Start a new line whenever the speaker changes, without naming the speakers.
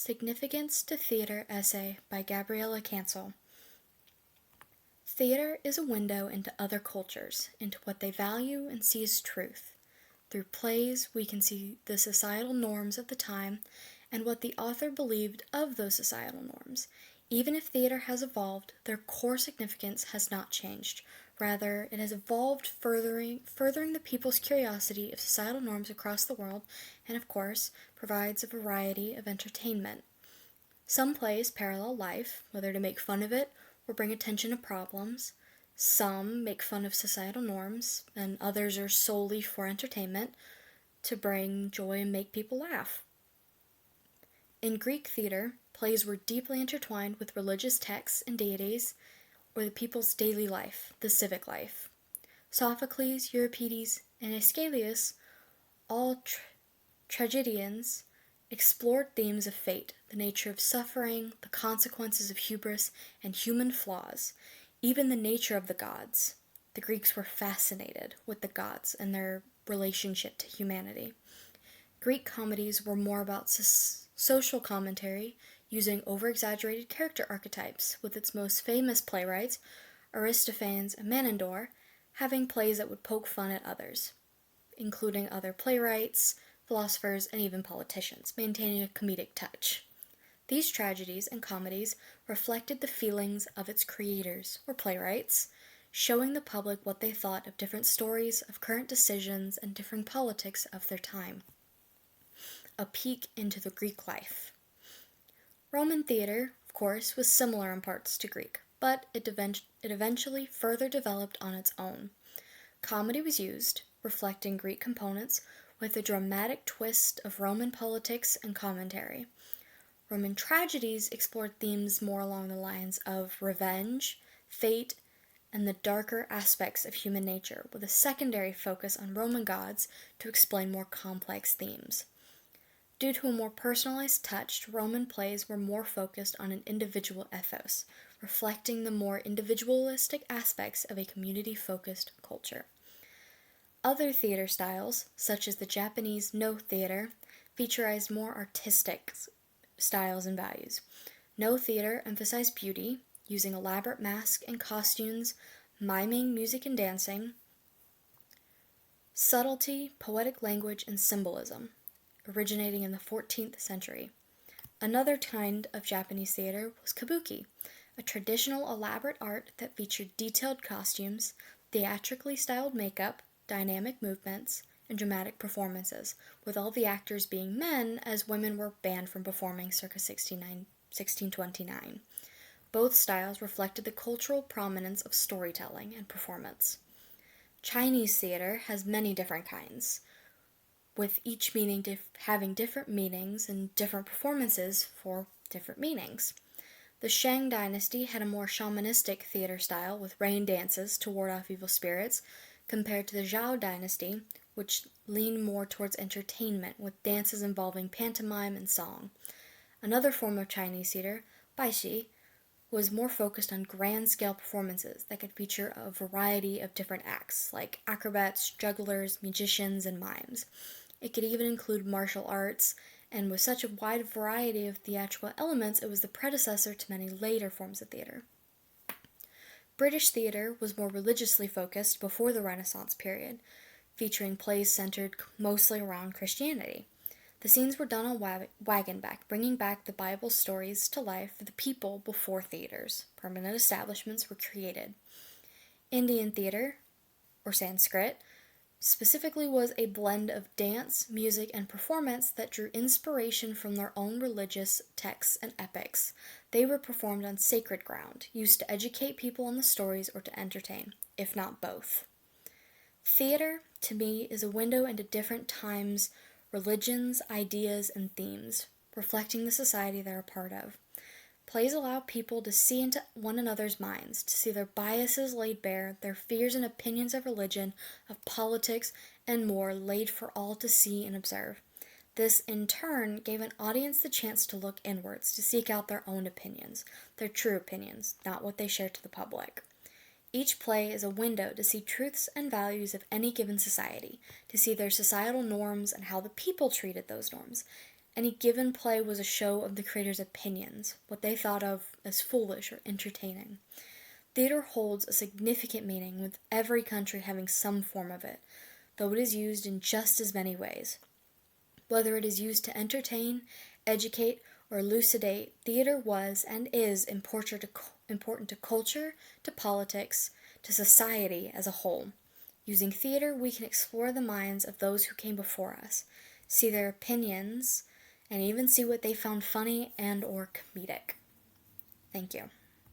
Significance to Theater essay by Gabriella Cancel. Theater is a window into other cultures, into what they value and see as truth. Through plays, we can see the societal norms of the time and what the author believed of those societal norms. Even if theater has evolved, their core significance has not changed. Rather, it has evolved furthering the people's curiosity of societal norms across the world, and of course, provides a variety of entertainment. Some plays parallel life, whether to make fun of it or bring attention to problems. Some make fun of societal norms, and others are solely for entertainment, to bring joy and make people laugh. In Greek theater, plays were deeply intertwined with religious texts and deities, or the people's daily life, the civic life. Sophocles, Euripides, and Aeschylus, all tragedians, explored themes of fate, the nature of suffering, the consequences of hubris, and human flaws, even the nature of the gods. The Greeks were fascinated with the gods and their relationship to humanity. Greek comedies were more about social commentary, using over-exaggerated character archetypes, with its most famous playwrights, Aristophanes and Menandor, having plays that would poke fun at others, including other playwrights, philosophers, and even politicians, maintaining a comedic touch. These tragedies and comedies reflected the feelings of its creators, or playwrights, showing the public what they thought of different stories, of current decisions, and different politics of their time. A peek into the Greek life. Roman theater, of course, was similar in parts to Greek, but it eventually further developed on its own. Comedy was used, reflecting Greek components, with a dramatic twist of Roman politics and commentary. Roman tragedies explored themes more along the lines of revenge, fate, and the darker aspects of human nature, with a secondary focus on Roman gods to explain more complex themes. Due to a more personalized touch, Roman plays were more focused on an individual ethos, reflecting the more individualistic aspects of a community-focused culture. Other theater styles, such as the Japanese No theater, featurized more artistic styles and values. No theater emphasized beauty, using elaborate masks and costumes, miming, music, and dancing, subtlety, poetic language, and symbolism, originating in the 14th century. Another kind of Japanese theater was kabuki, a traditional elaborate art that featured detailed costumes, theatrically styled makeup, dynamic movements, and dramatic performances, with all the actors being men, as women were banned from performing circa 1629. Both styles reflected the cultural prominence of storytelling and performance. Chinese theater has many different kinds, with each meaning having different meanings and different performances for different meanings. The Shang dynasty had a more shamanistic theater style with rain dances to ward off evil spirits, compared to the Zhou dynasty, which leaned more towards entertainment, with dances involving pantomime and song. Another form of Chinese theater, Baishi, was more focused on grand-scale performances that could feature a variety of different acts, like acrobats, jugglers, magicians, and mimes. It could even include martial arts, and with such a wide variety of theatrical elements, it was the predecessor to many later forms of theater. British theater was more religiously focused before the Renaissance period, featuring plays centered mostly around Christianity. The scenes were done on wagon-back, bringing back the Bible stories to life for the people before theaters. Permanent establishments were created. Indian theater, or Sanskrit, specifically was a blend of dance, music, and performance that drew inspiration from their own religious texts and epics. They were performed on sacred ground, used to educate people on the stories or to entertain, if not both. Theater, to me, is a window into different times, religions, ideas, and themes, reflecting the society they're a part of. Plays allow people to see into one another's minds, to see their biases laid bare, their fears and opinions of religion, of politics, and more laid for all to see and observe. This, in turn, gave an audience the chance to look inwards, to seek out their own opinions, their true opinions, not what they share to the public. Each play is a window to see truths and values of any given society, to see their societal norms and how the people treated those norms, Any given play was a show of the creator's opinions, what they thought of as foolish or entertaining. Theater holds a significant meaning, with every country having some form of it, though it is used in just as many ways. Whether it is used to entertain, educate, or elucidate, theater was and is important to culture, to politics, to society as a whole. Using theater, we can explore the minds of those who came before us, see their opinions, and even see what they found funny and or comedic. Thank you.